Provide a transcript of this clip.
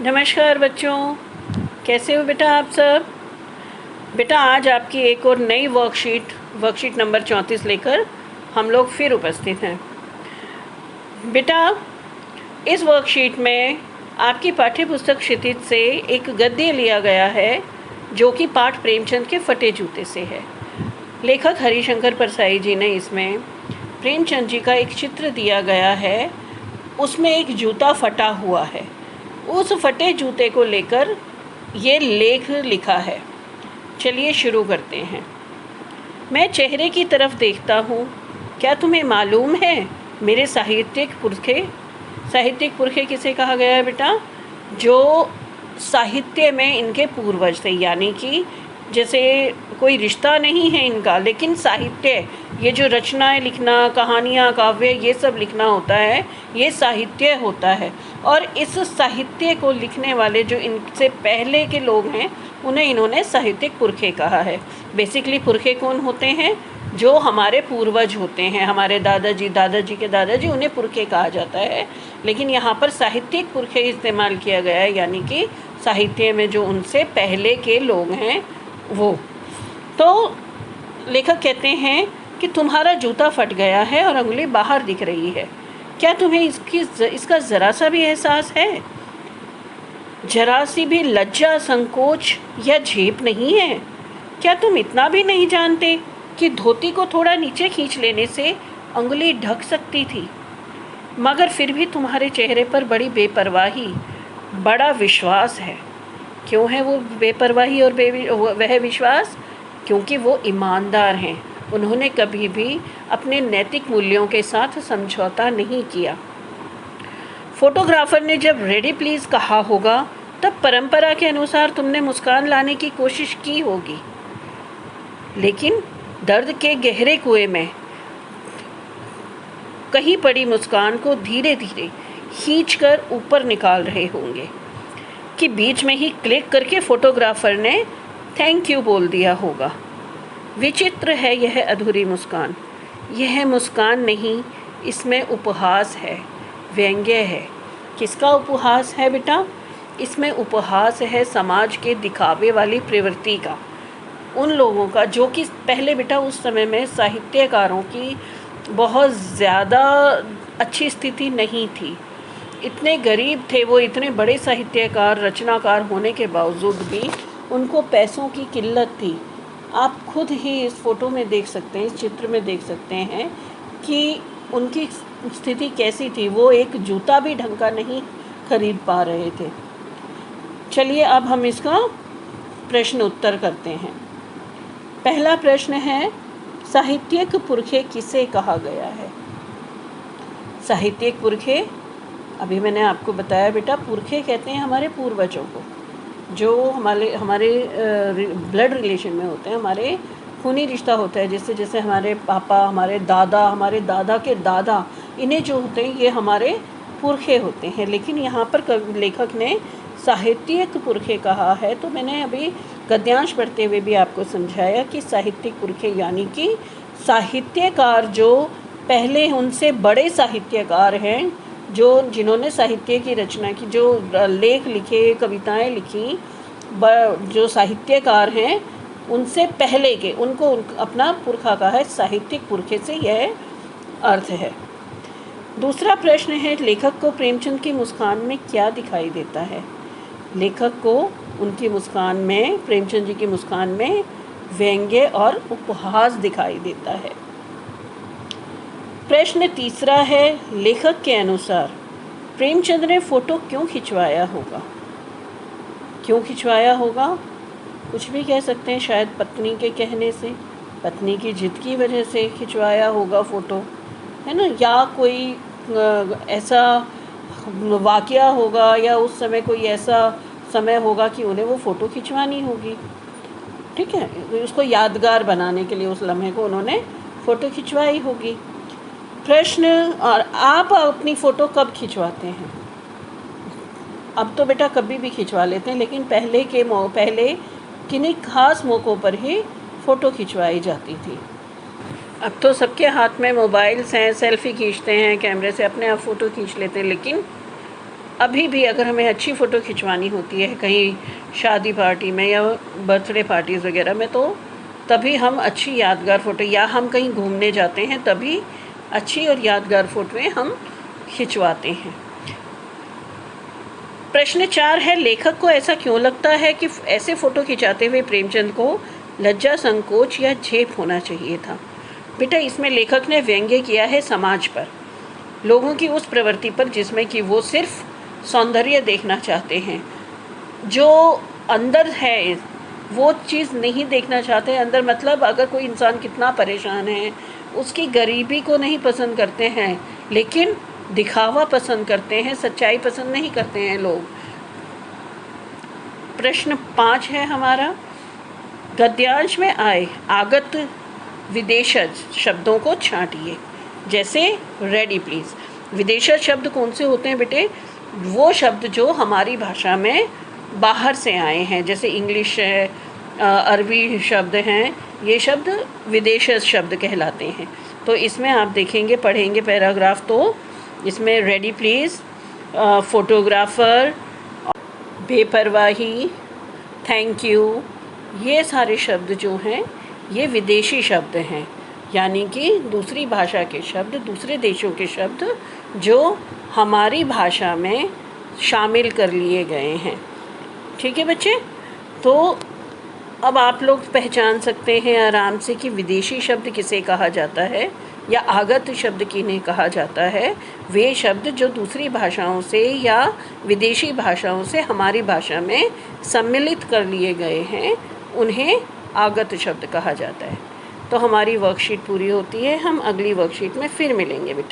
नमस्कार बच्चों, कैसे हो बेटा आप सब। बेटा आज आपकी एक और नई वर्कशीट नंबर 34 लेकर हम लोग फिर उपस्थित हैं। बेटा इस वर्कशीट में आपकी पाठ्य पुस्तक क्षितिज से एक गद्य लिया गया है जो कि पाठ प्रेमचंद के फटे जूते से है। लेखक हरिशंकर परसाई जी ने इसमें प्रेमचंद जी का एक चित्र दिया गया है, उसमें एक जूता फटा हुआ है। उस फटे जूते को लेकर ये लेख लिखा है। चलिए शुरू करते हैं। मैं चेहरे की तरफ देखता हूँ, क्या तुम्हें मालूम है मेरे साहित्यिक पुरखे किसे कहा गया है बेटा? जो साहित्य में इनके पूर्वज थे, यानी कि जैसे कोई रिश्ता नहीं है इनका, लेकिन साहित्य, ये जो रचनाएं लिखना, कहानियाँ, काव्य, ये सब लिखना होता है, ये साहित्य होता है। और इस साहित्य को लिखने वाले जो इनसे पहले के लोग हैं उन्हें इन्होंने साहित्यिक पुरखे कहा है। बेसिकली पुरखे कौन होते हैं? जो हमारे पूर्वज होते हैं, हमारे दादाजी के दादाजी, उन्हें पुरखे कहा जाता है। लेकिन यहाँ पर साहित्यिक पुरखे इस्तेमाल किया गया है, यानी कि साहित्य में जो उनसे पहले के लोग हैं वो। तो लेखक कहते हैं कि तुम्हारा जूता फट गया है और अंगुली बाहर दिख रही है, क्या तुम्हें इसका ज़रा सा भी एहसास है? जरा सी भी लज्जा, संकोच या झेप नहीं है? क्या तुम इतना भी नहीं जानते कि धोती को थोड़ा नीचे खींच लेने से अंगुली ढक सकती थी? मगर फिर भी तुम्हारे चेहरे पर बड़ी बेपरवाही, बड़ा विश्वास है। क्यों है वो बेपरवाही और वह विश्वास? क्योंकि वो ईमानदार हैं। उन्होंने कभी भी अपने नैतिक मूल्यों के साथ समझौता नहीं किया। फोटोग्राफर ने जब रेडी प्लीज़ कहा होगा तब परंपरा के अनुसार तुमने मुस्कान लाने की कोशिश की होगी, लेकिन दर्द के गहरे कुएं में कहीं पड़ी मुस्कान को धीरे धीरे खींचकर ऊपर निकाल रहे होंगे कि बीच में ही क्लिक करके फोटोग्राफर ने थैंक यू बोल दिया होगा। विचित्र है यह अधूरी मुस्कान। यह मुस्कान नहीं, इसमें उपहास है, व्यंग्य है। किसका उपहास है बेटा? इसमें उपहास है समाज के दिखावे वाली प्रवृत्ति का, उन लोगों का जो कि पहले बेटा उस समय में साहित्यकारों की बहुत ज़्यादा अच्छी स्थिति नहीं थी। इतने गरीब थे वो, इतने बड़े साहित्यकार, रचनाकार होने के बावजूद भी उनको पैसों की किल्लत थी। आप खुद ही इस फ़ोटो में देख सकते हैं, इस चित्र में देख सकते हैं कि उनकी स्थिति कैसी थी। वो एक जूता भी ढंग का नहीं खरीद पा रहे थे। चलिए अब हम इसका प्रश्न उत्तर करते हैं। पहला प्रश्न है, साहित्यिक पुरखे किसे कहा गया है? साहित्यिक पुरखे, अभी मैंने आपको बताया बेटा, पुरखे कहते हैं हमारे पूर्वजों को, जो हमारे ब्लड रिलेशन में होते हैं, हमारे खूनी रिश्ता होता है। जैसे हमारे पापा, हमारे दादा के दादा, इन्हें जो होते हैं ये हमारे पुरखे होते हैं। लेकिन यहाँ पर लेखक ने साहित्यिक पुरखे कहा है, तो मैंने अभी गद्यांश पढ़ते हुए भी आपको समझाया कि साहित्यिक पुरखे यानी कि साहित्यकार जो पहले उनसे बड़े साहित्यकार हैं, जिन्होंने साहित्य की रचना की, जो लेख लिखे, कविताएं लिखी, जो साहित्यकार हैं उनसे पहले के, उनको अपना पुरखा कहा है। साहित्यिक पुरखे से यह अर्थ है। दूसरा प्रश्न है, लेखक को प्रेमचंद की मुस्कान में क्या दिखाई देता है? लेखक को उनकी मुस्कान में, प्रेमचंद जी की मुस्कान में व्यंग्य और उपहास दिखाई देता है। प्रश्न तीसरा है, लेखक के अनुसार प्रेमचंद ने फ़ोटो क्यों खिंचवाया होगा? क्यों खिंचवाया होगा? कुछ भी कह सकते हैं, शायद पत्नी के कहने से, पत्नी की जिद की वजह से खिंचवाया होगा फ़ोटो, है ना? या कोई ऐसा वाक़या होगा, या उस समय कोई ऐसा समय होगा कि उन्हें वो फ़ोटो खिंचवानी होगी। ठीक है, उसको यादगार बनाने के लिए उस लम्हे को उन्होंने फ़ोटो खिंचवाई होगी। प्रश्न, और आप अपनी फ़ोटो कब खिंचवाते हैं? अब तो बेटा कभी भी खिंचवा लेते हैं, लेकिन पहले किन्हीं खास मौक़ों पर ही फ़ोटो खिंचवाई जाती थी। अब तो सबके हाथ में मोबाइल्स हैं, सेल्फ़ी खींचते हैं, कैमरे से अपने आप फ़ोटो खींच लेते हैं। लेकिन अभी भी अगर हमें अच्छी फ़ोटो खिंचवानी होती है कहीं शादी पार्टी में या बर्थडे पार्टीज़ वगैरह में, तो तभी हम अच्छी यादगार फ़ोटो, या हम कहीं घूमने जाते हैं तभी अच्छी और यादगार फ़ोटोएँ हम खिंचवाते हैं। प्रश्न 4 है, लेखक को ऐसा क्यों लगता है कि ऐसे फ़ोटो खिंचाते हुए प्रेमचंद को लज्जा, संकोच या झेप होना चाहिए था? बेटा, इसमें लेखक ने व्यंग्य किया है समाज पर, लोगों की उस प्रवृत्ति पर जिसमें कि वो सिर्फ सौंदर्य देखना चाहते हैं, जो अंदर है वो चीज़ नहीं देखना चाहते। अंदर मतलब अगर कोई इंसान कितना परेशान है, उसकी गरीबी को नहीं पसंद करते हैं, लेकिन दिखावा पसंद करते हैं, सच्चाई पसंद नहीं करते हैं लोग। प्रश्न 5 है हमारा, गद्यांश में आए आगत विदेशज शब्दों को छांटिए। जैसे रेडी प्लीज़। विदेशज शब्द कौन से होते हैं बेटे? वो शब्द जो हमारी भाषा में बाहर से आए हैं, जैसे इंग्लिश है, अरबी शब्द हैं, ये शब्द विदेशज शब्द कहलाते हैं। तो इसमें आप देखेंगे, पढ़ेंगे पैराग्राफ, तो इसमें रेडी प्लीज़, फोटोग्राफर, बेपरवाही, थैंक यू, ये सारे शब्द जो हैं ये विदेशी शब्द हैं, यानी कि दूसरी भाषा के शब्द, दूसरे देशों के शब्द जो हमारी भाषा में शामिल कर लिए गए हैं। ठीक है बच्चे? तो अब आप लोग पहचान सकते हैं आराम से कि विदेशी शब्द किसे कहा जाता है या आगत शब्द किन्हें कहा जाता है। वे शब्द जो दूसरी भाषाओं से या विदेशी भाषाओं से हमारी भाषा में सम्मिलित कर लिए गए हैं, उन्हें आगत शब्द कहा जाता है। तो हमारी वर्कशीट पूरी होती है, हम अगली वर्कशीट में फिर मिलेंगे बेटा।